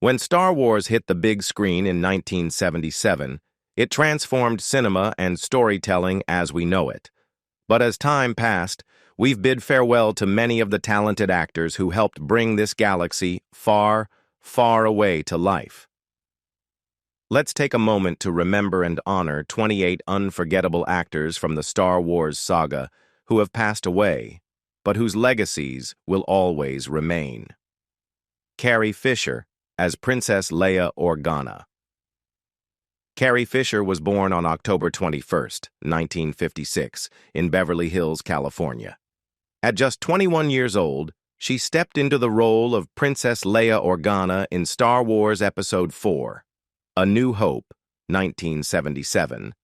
When Star Wars hit the big screen in 1977, it transformed cinema and storytelling as we know it. But as time passed, we've bid farewell to many of the talented actors who helped bring this galaxy far, far away to life. Let's take a moment to remember and honor 28 unforgettable actors from the Star Wars saga who have passed away, but whose legacies will always remain. Carrie Fisher as Princess Leia Organa. Carrie Fisher was born on October 21, 1956, in Beverly Hills, California. At just 21 years old, she stepped into the role of Princess Leia Organa in Star Wars Episode 4, A New Hope, 1977,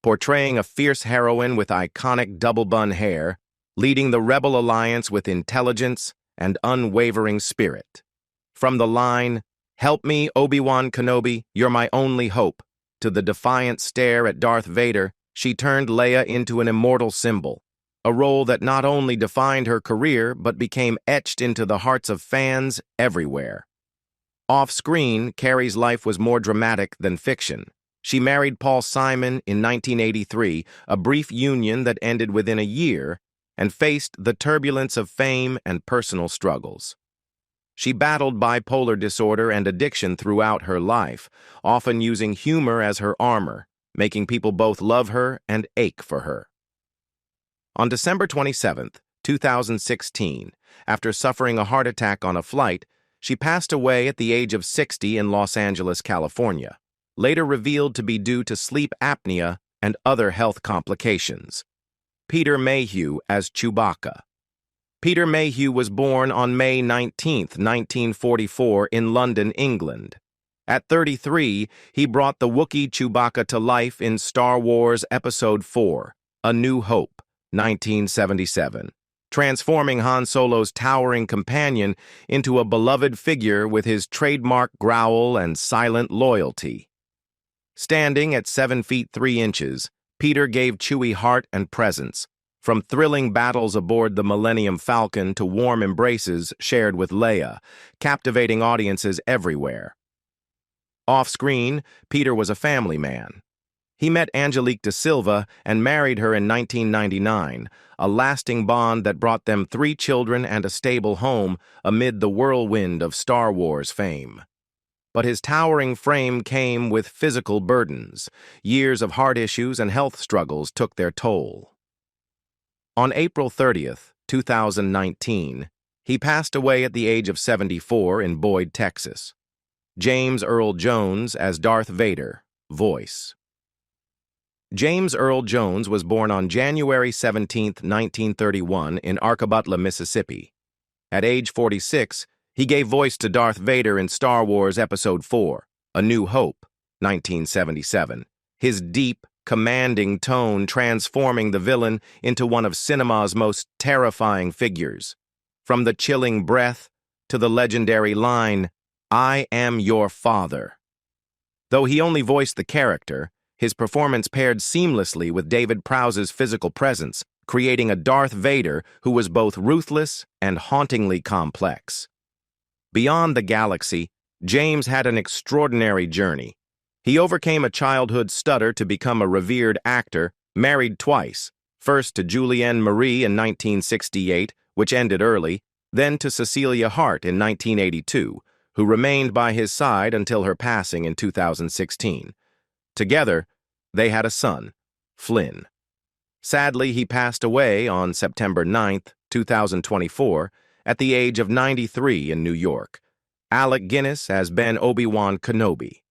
portraying a fierce heroine with iconic double-bun hair, leading the Rebel Alliance with intelligence and unwavering spirit. From the line, "Help me, Obi-Wan Kenobi, you're my only hope," to the defiant stare at Darth Vader, she turned Leia into an immortal symbol, a role that not only defined her career but became etched into the hearts of fans everywhere. Off-screen, Carrie's life was more dramatic than fiction. She married Paul Simon in 1983, a brief union that ended within a year, and faced the turbulence of fame and personal struggles. She battled bipolar disorder and addiction throughout her life, often using humor as her armor, making people both love her and ache for her. On December 27, 2016, after suffering a heart attack on a flight, she passed away at the age of 60 in Los Angeles, California, later revealed to be due to sleep apnea and other health complications. Peter Mayhew as Chewbacca. Peter Mayhew was born on May 19, 1944, in London, England. At 33, he brought the Wookiee Chewbacca to life in Star Wars Episode 4, A New Hope, 1977, transforming Han Solo's towering companion into a beloved figure with his trademark growl and silent loyalty. Standing at 7 feet 3 inches, Peter gave Chewie heart and presence, from thrilling battles aboard the Millennium Falcon to warm embraces shared with Leia, captivating audiences everywhere. Off-screen, Peter was a family man. He met Angelique de Silva and married her in 1999, a lasting bond that brought them 3 children and a stable home amid the whirlwind of Star Wars fame. But his towering frame came with physical burdens. Years of heart issues and health struggles took their toll. On April 30, 2019, he passed away at the age of 74 in Boyd, Texas. James Earl Jones as Darth Vader, voice. James Earl Jones was born on January 17, 1931, in Arkabutla, Mississippi. At age 46, he gave voice to Darth Vader in Star Wars Episode 4, A New Hope, 1977. His deep, commanding tone transforming the villain into one of cinema's most terrifying figures. From the chilling breath to the legendary line, "I am your father." Though he only voiced the character, his performance paired seamlessly with David Prowse's physical presence, creating a Darth Vader who was both ruthless and hauntingly complex. Beyond the galaxy, James had an extraordinary journey. He overcame a childhood stutter to become a revered actor, married twice, first to Julianne Marie in 1968, which ended early, then to Cecilia Hart in 1982, who remained by his side until her passing in 2016. Together, they had a son, Flynn. Sadly, he passed away on September 9, 2024, at the age of 93 in New York. Alec Guinness as Ben Obi-Wan Kenobi.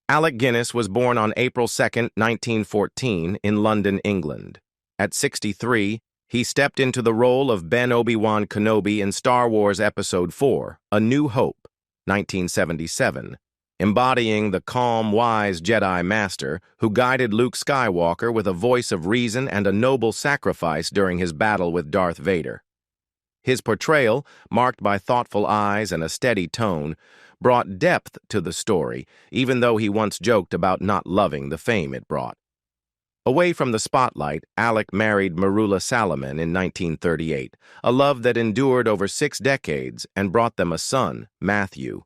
Alec Guinness was born on April 2, 1914, in London, England. At 63, he stepped into the role of Ben Obi-Wan Kenobi in Star Wars Episode 4, A New Hope, 1977, embodying the calm, wise Jedi Master who guided Luke Skywalker with a voice of reason and a noble sacrifice during his battle with Darth Vader. His portrayal, marked by thoughtful eyes and a steady tone, brought depth to the story, even though he once joked about not loving the fame it brought. Away from the spotlight, Alec married Marula Salomon in 1938, a love that endured over 6 decades and brought them a son, Matthew.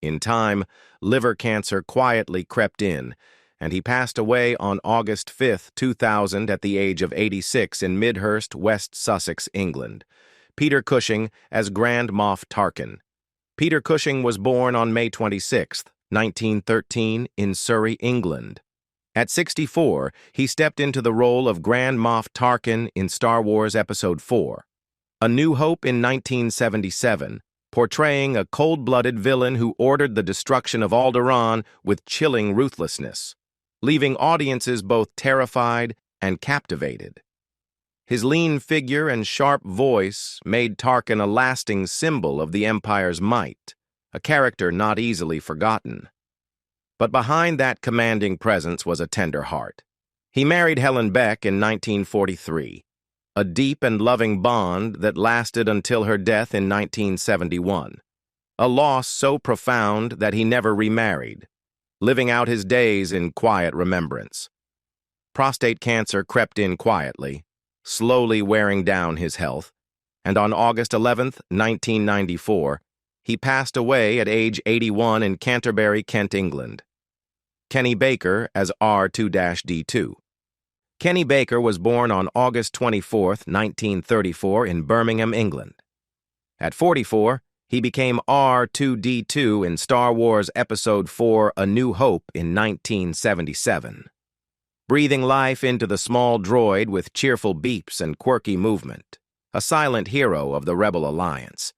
In time, liver cancer quietly crept in, and he passed away on August 5, 2000 at the age of 86 in Midhurst, West Sussex, England. Peter Cushing as Grand Moff Tarkin. Peter Cushing was born on May 26, 1913, in Surrey, England. At 64, he stepped into the role of Grand Moff Tarkin in Star Wars Episode IV, A New Hope in 1977, portraying a cold-blooded villain who ordered the destruction of Alderaan with chilling ruthlessness, leaving audiences both terrified and captivated. His lean figure and sharp voice made Tarkin a lasting symbol of the Empire's might, a character not easily forgotten. But behind that commanding presence was a tender heart. He married Helen Beck in 1943, a deep and loving bond that lasted until her death in 1971, a loss so profound that he never remarried, living out his days in quiet remembrance. Prostate cancer crept in quietly, slowly wearing down his health, and on August 11, 1994, he passed away at age 81 in Canterbury, Kent, England. Kenny Baker as R2-D2. Kenny Baker was born on August 24, 1934, in Birmingham, England. At 44, he became R2-D2 in Star Wars Episode IV, A New Hope in 1977. Breathing life into the small droid with cheerful beeps and quirky movement, a silent hero of the Rebel Alliance.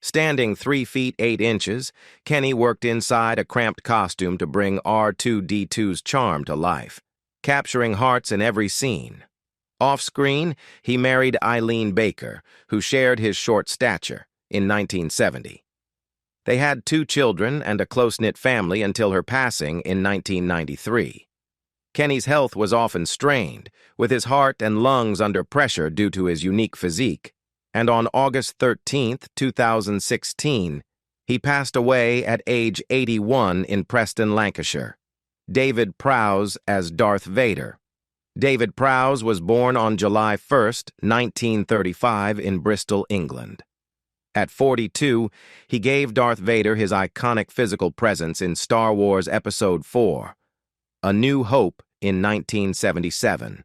Standing 3 feet 8 inches, Kenny worked inside a cramped costume to bring R2-D2's charm to life, capturing hearts in every scene. Off-screen, he married Eileen Baker, who shared his short stature, in 1970. They had 2 children and a close-knit family until her passing in 1993. Kenny's health was often strained, with his heart and lungs under pressure due to his unique physique, and on August 13, 2016, he passed away at age 81 in Preston, Lancashire. David Prowse as Darth Vader. David Prowse was born on July 1, 1935, in Bristol, England. At 42, he gave Darth Vader his iconic physical presence in Star Wars Episode IV, A New Hope in 1977,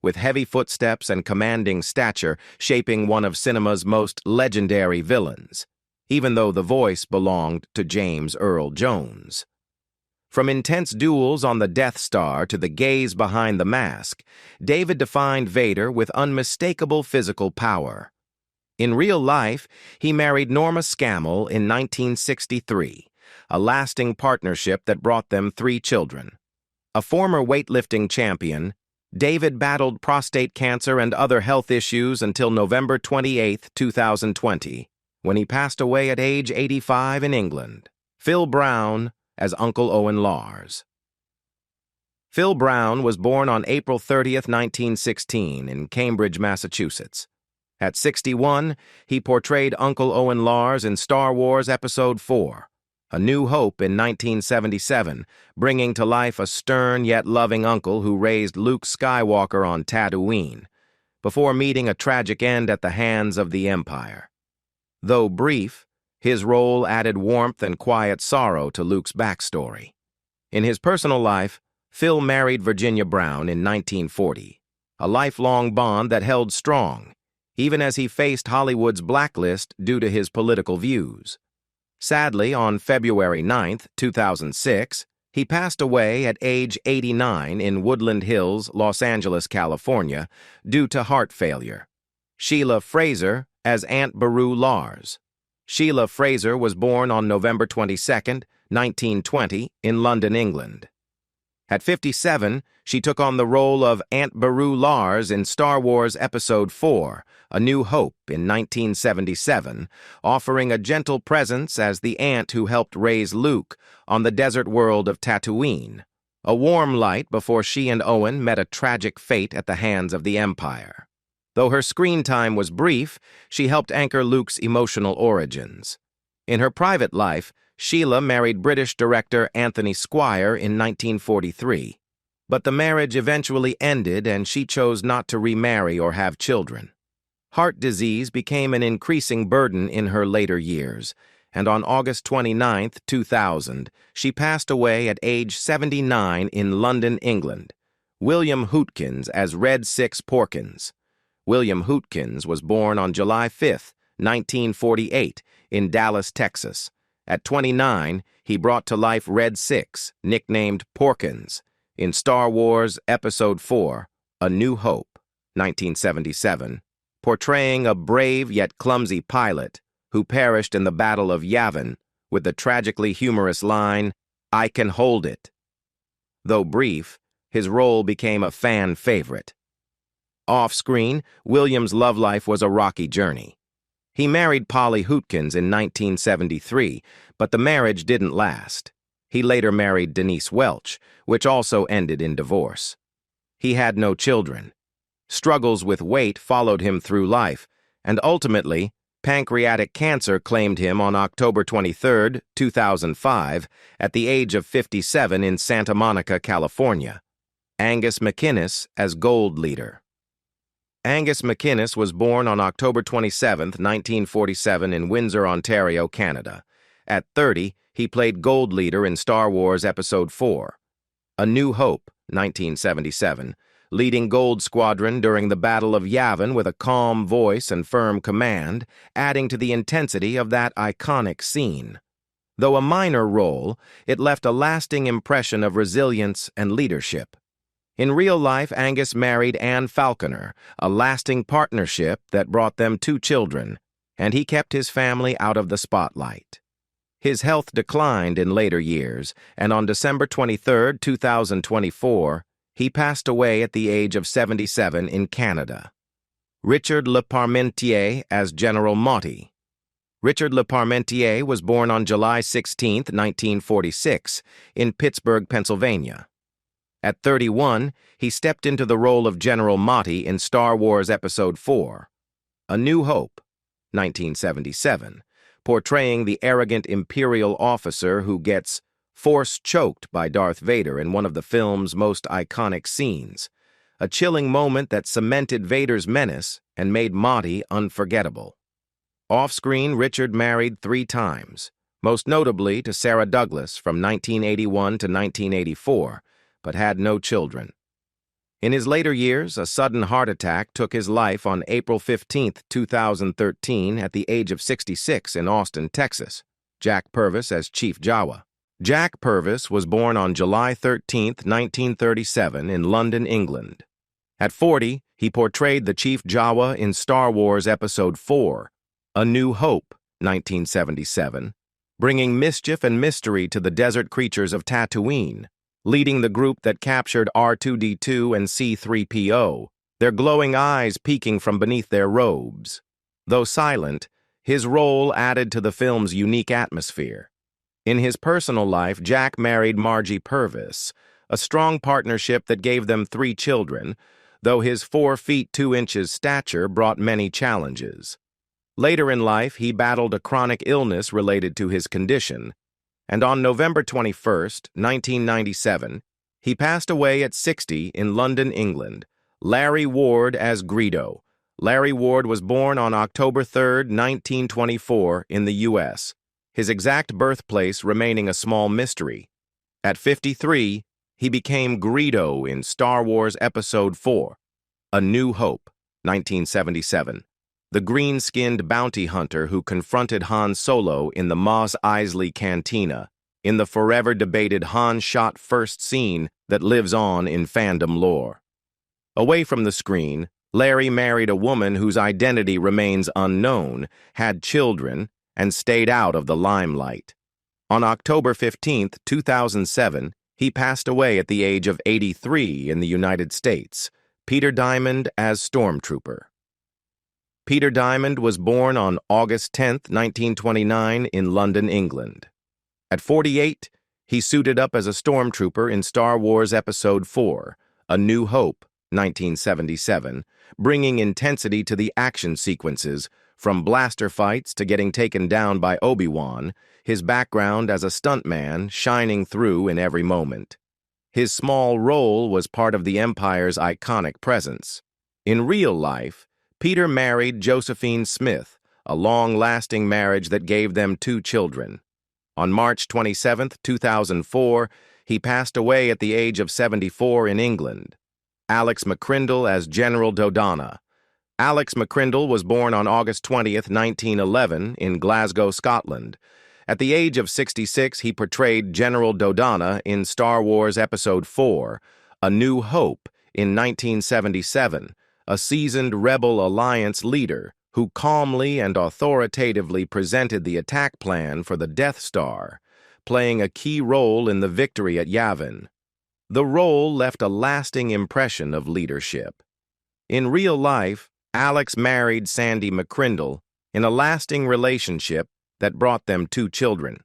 with heavy footsteps and commanding stature shaping one of cinema's most legendary villains, even though the voice belonged to James Earl Jones. From intense duels on the Death Star to the gaze behind the mask, David defined Vader with unmistakable physical power. In real life, he married Norma Scammell in 1963, a lasting partnership that brought them 3 children. A former weightlifting champion, David battled prostate cancer and other health issues until November 28, 2020, when he passed away at age 85 in England. Phil Brown as Uncle Owen Lars. Phil Brown was born on April 30, 1916, in Cambridge, Massachusetts. At 61, he portrayed Uncle Owen Lars in Star Wars Episode IV, A New Hope in 1977, bringing to life a stern yet loving uncle who raised Luke Skywalker on Tatooine, before meeting a tragic end at the hands of the Empire. Though brief, his role added warmth and quiet sorrow to Luke's backstory. In his personal life, Phil married Virginia Brown in 1940, a lifelong bond that held strong, even as he faced Hollywood's blacklist due to his political views. Sadly, on February 9, 2006, he passed away at age 89 in Woodland Hills, Los Angeles, California, due to heart failure. Sheila Fraser as Aunt Beru Lars. Sheila Fraser was born on November 22, 1920, in London, England. At 57, she took on the role of Aunt Beru Lars in Star Wars Episode IV, A New Hope in 1977, offering a gentle presence as the aunt who helped raise Luke on the desert world of Tatooine, a warm light before she and Owen met a tragic fate at the hands of the Empire. Though her screen time was brief, she helped anchor Luke's emotional origins. In her private life, Sheila married British director Anthony Squire in 1943, but the marriage eventually ended and she chose not to remarry or have children. Heart disease became an increasing burden in her later years, and on August 29, 2000, she passed away at age 79 in London, England. William Hootkins as Red Six Porkins. William Hootkins was born on July 5, 1948, in Dallas, Texas. At 29, he brought to life Red Six, nicknamed Porkins, in Star Wars Episode IV, A New Hope, 1977, portraying a brave yet clumsy pilot who perished in the Battle of Yavin with the tragically humorous line, "I can hold it." Though brief, his role became a fan favorite. Off-screen, William's love life was a rocky journey. He married Polly Hootkins in 1973, but the marriage didn't last. He later married Denise Welch, which also ended in divorce. He had no children. Struggles with weight followed him through life, and ultimately, pancreatic cancer claimed him on October 23, 2005, at the age of 57 in Santa Monica, California. Angus MacInnes as Gold Leader. Angus MacInnes was born on October 27, 1947 in Windsor, Ontario, Canada. At 30, he played Gold Leader in Star Wars Episode IV, A New Hope, 1977, leading Gold Squadron during the Battle of Yavin with a calm voice and firm command, adding to the intensity of that iconic scene. Though a minor role, it left a lasting impression of resilience and leadership. In real life, Angus married Anne Falconer, a lasting partnership that brought them 2 children, and he kept his family out of the spotlight. His health declined in later years, and on December 23, 2024, he passed away at the age of 77 in Canada. Richard Le Parmentier as General Motti. Richard Le Parmentier was born on July 16, 1946, in Pittsburgh, Pennsylvania. At 31, he stepped into the role of General Motti in Star Wars Episode IV, A New Hope, 1977, portraying the arrogant Imperial officer who gets force-choked by Darth Vader in one of the film's most iconic scenes, a chilling moment that cemented Vader's menace and made Motti unforgettable. Off-screen, Richard married 3 times, most notably to Sarah Douglas from 1981 to 1984, but had no children. In his later years, a sudden heart attack took his life on April 15, 2013, at the age of 66 in Austin, Texas. Jack Purvis as Chief Jawa. Jack Purvis was born on July 13, 1937, in London, England. At 40, he portrayed the Chief Jawa in Star Wars Episode IV, A New Hope, 1977, bringing mischief and mystery to the desert creatures of Tatooine, leading the group that captured R2-D2 and C-3PO, their glowing eyes peeking from beneath their robes. Though silent, his role added to the film's unique atmosphere. In his personal life, Jack married Margie Purvis, a strong partnership that gave them 3 children, though his 4 feet 2 inches stature brought many challenges. Later in life, he battled a chronic illness related to his condition, and on November 21, 1997, he passed away at 60 in London, England. Larry Ward as Greedo. Larry Ward was born on October 3, 1924, in the U.S., his exact birthplace remaining a small mystery. At 53, he became Greedo in Star Wars Episode IV, A New Hope, 1977. The green-skinned bounty hunter who confronted Han Solo in the Mos Eisley Cantina, in the forever-debated Han shot first scene that lives on in fandom lore. Away from the screen, Larry married a woman whose identity remains unknown, had children, and stayed out of the limelight. On October 15, 2007, he passed away at the age of 83 in the United States. Peter Diamond as Stormtrooper. Peter Diamond was born on August 10, 1929, in London, England. At 48, he suited up as a stormtrooper in Star Wars Episode IV, A New Hope, 1977, bringing intensity to the action sequences, from blaster fights to getting taken down by Obi-Wan, his background as a stuntman shining through in every moment. His small role was part of the Empire's iconic presence. In real life, Peter married Josephine Smith, a long-lasting marriage that gave them 2 children. On March 27, 2004, he passed away at the age of 74 in England. Alex McCrindle as General Dodonna. Alex McCrindle was born on August 20, 1911, in Glasgow, Scotland. At the age of 66, he portrayed General Dodonna in Star Wars Episode IV, A New Hope, in 1977, a seasoned Rebel Alliance leader who calmly and authoritatively presented the attack plan for the Death Star, playing a key role in the victory at Yavin. The role left a lasting impression of leadership. In real life, Alex married Sandy McCrindle in a lasting relationship that brought them 2 children.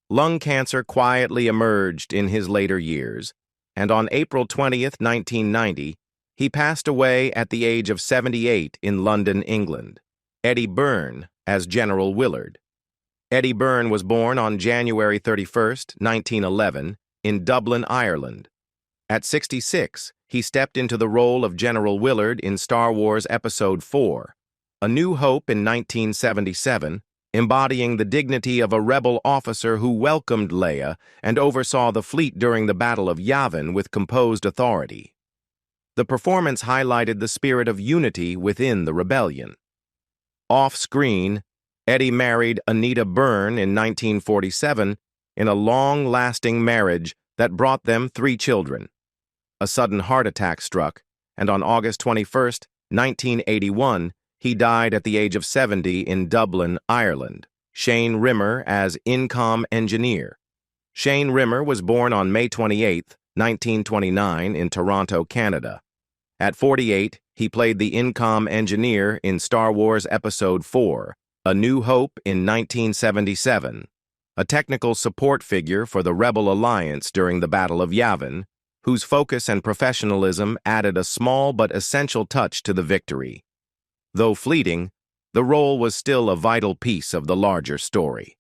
Lung cancer quietly emerged in his later years, and on April 20, 1990, he passed away at the age of 78 in London, England. Eddie Byrne as General Willard. Eddie Byrne was born on January 31, 1911, in Dublin, Ireland. At 66, he stepped into the role of General Willard in Star Wars Episode IV, A New Hope in 1977, embodying the dignity of a rebel officer who welcomed Leia and oversaw the fleet during the Battle of Yavin with composed authority. The performance highlighted the spirit of unity within the rebellion. Off-screen, Eddie married Anita Byrne in 1947 in a long-lasting marriage that brought them 3 children. A sudden heart attack struck, and on August 21, 1981, he died at the age of 70 in Dublin, Ireland. Shane Rimmer as Incom Engineer. Shane Rimmer was born on May 28, 1929, in Toronto, Canada. At 48, he played the Incom Engineer in Star Wars Episode IV, A New Hope in 1977, a technical support figure for the Rebel Alliance during the Battle of Yavin, whose focus and professionalism added a small but essential touch to the victory. Though fleeting, the role was still a vital piece of the larger story.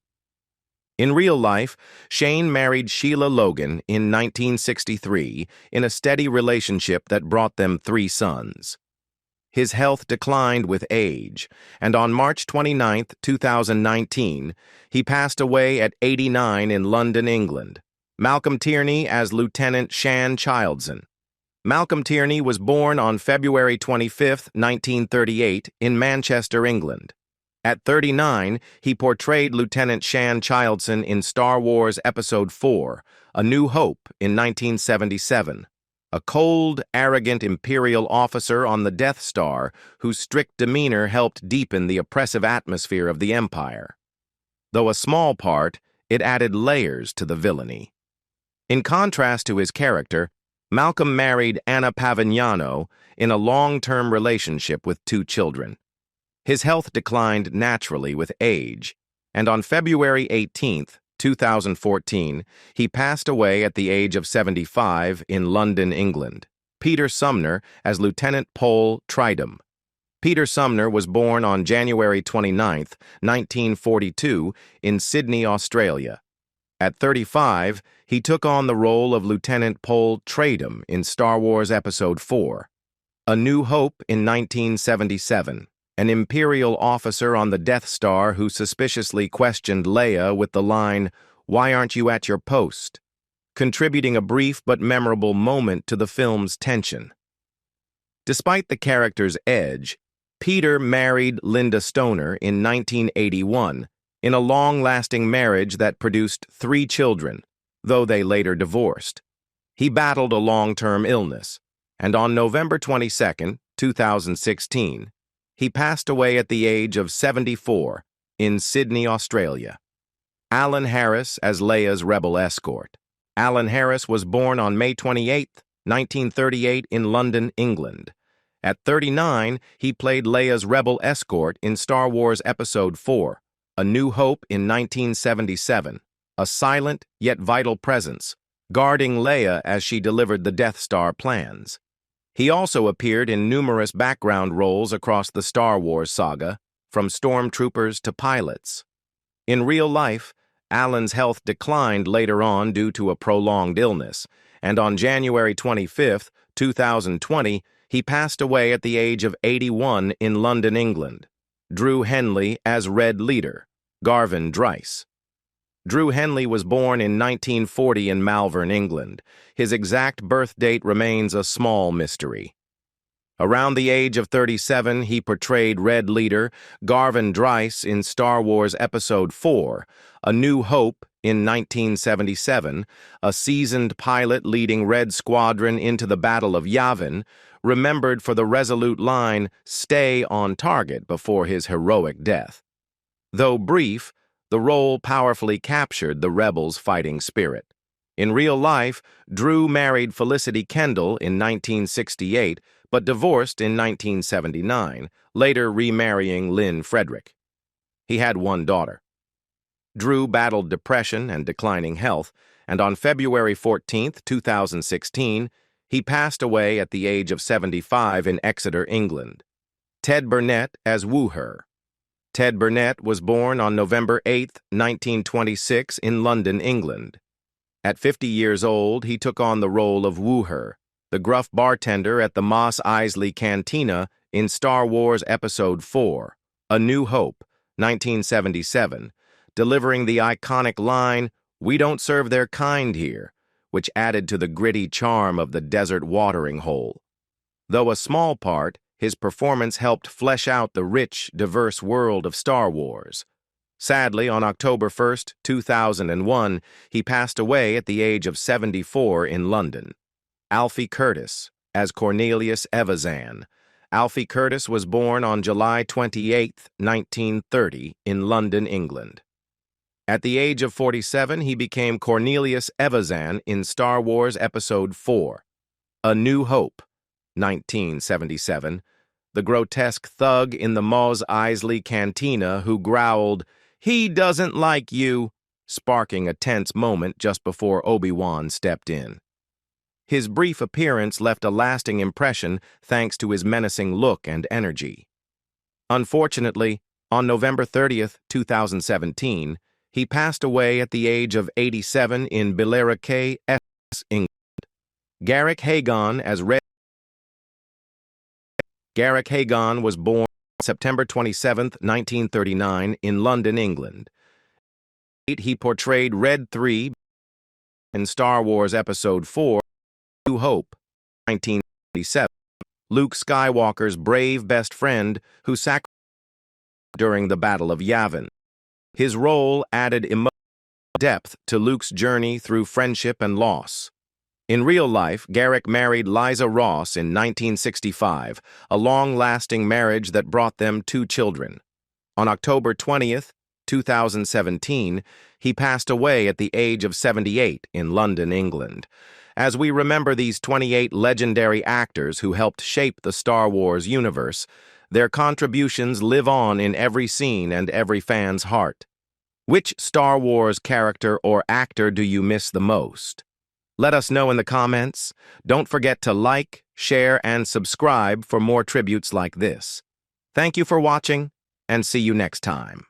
In real life, Shane married Sheila Logan in 1963 in a steady relationship that brought them 3 sons. His health declined with age, and on March 29, 2019, he passed away at 89 in London, England. Malcolm Tierney as Lieutenant Shan Childson. Malcolm Tierney was born on February 25, 1938, in Manchester, England. At 39, he portrayed Lieutenant Shan Childson in Star Wars Episode IV, A New Hope, in 1977, a cold, arrogant Imperial officer on the Death Star whose strict demeanor helped deepen the oppressive atmosphere of the Empire. Though a small part, it added layers to the villainy. In contrast to his character, Malcolm married Anna Pavignano in a long-term relationship with 2 children. His health declined naturally with age, and on February 18, 2014, he passed away at the age of 75 in London, England. Peter Sumner as Lieutenant Pol Tridum. Peter Sumner was born on January 29, 1942, in Sydney, Australia. At 35, he took on the role of Lieutenant Pol Tridum in Star Wars Episode IV, A New Hope in 1977, an Imperial officer on the Death Star who suspiciously questioned Leia with the line, "Why aren't you at your post?" contributing a brief but memorable moment to the film's tension. Despite the character's edge, Peter married Linda Stoner in 1981 in a long-lasting marriage that produced 3 children, though they later divorced. He battled a long-term illness, and on November 22, 2016, he passed away at the age of 74 in Sydney, Australia. Alan Harris as Leia's rebel escort. Alan Harris was born on May 28, 1938, in London, England. At 39, he played Leia's rebel escort in Star Wars Episode IV, A New Hope in 1977, a silent yet vital presence, guarding Leia as she delivered the Death Star plans. He also appeared in numerous background roles across the Star Wars saga, from stormtroopers to pilots. In real life, Alan's health declined later on due to a prolonged illness, and on January 25, 2020, he passed away at the age of 81 in London, England. Drew Henley as Red Leader, Garvin Dryce. Drew Henley was born in 1940 in Malvern, England. His exact birth date remains a small mystery. Around the age of 37, he portrayed Red Leader Garvin Dryce in Star Wars Episode IV, A New Hope, in 1977, a seasoned pilot leading Red Squadron into the Battle of Yavin, remembered for the resolute line, "Stay on target," before his heroic death. Though brief, the role powerfully captured the rebels' fighting spirit. In real life, Drew married Felicity Kendall in 1968, but divorced in 1979, later remarrying Lynn Frederick. He had one daughter. Drew battled depression and declining health, and on February 14, 2016, he passed away at the age of 75 in Exeter, England. Ted Burnett as Wooher. Ted Burnett was born on November 8, 1926, in London, England. At 50 years old, he took on the role of Wooher, the gruff bartender at the Mos Eisley Cantina in Star Wars Episode IV, A New Hope, 1977, delivering the iconic line, "We don't serve their kind here," which added to the gritty charm of the desert watering hole. Though a small part, his performance helped flesh out the rich, diverse world of Star Wars. Sadly, on October 1, 2001, he passed away at the age of 74 in London. Alfie Curtis, as Cornelius Evazan. Alfie Curtis was born on July 28, 1930, in London, England. At the age of 47, he became Cornelius Evazan in Star Wars Episode IV, A New Hope, 1977, the grotesque thug in the Mos Eisley Cantina who growled, "He doesn't like you," sparking a tense moment just before Obi-Wan stepped in. His brief appearance left a lasting impression thanks to his menacing look and energy. Unfortunately, on November 30, 2017, he passed away at the age of 87 in Billericay, Essex, England. Garrick Hagon as Red. Garrick Hagon was born September 27, 1939, in London, England. He portrayed Red III in Star Wars Episode IV, New Hope, 1997, Luke Skywalker's brave best friend who sacrificed during the Battle of Yavin. His role added emotional depth to Luke's journey through friendship and loss. In real life, Garrick married Liza Ross in 1965, a long-lasting marriage that brought them 2 children. On October 20, 2017, he passed away at the age of 78 in London, England. As we remember these 28 legendary actors who helped shape the Star Wars universe, their contributions live on in every scene and every fan's heart. Which Star Wars character or actor do you miss the most? Let us know in the comments. Don't forget to like, share, and subscribe for more tributes like this. Thank you for watching, and see you next time.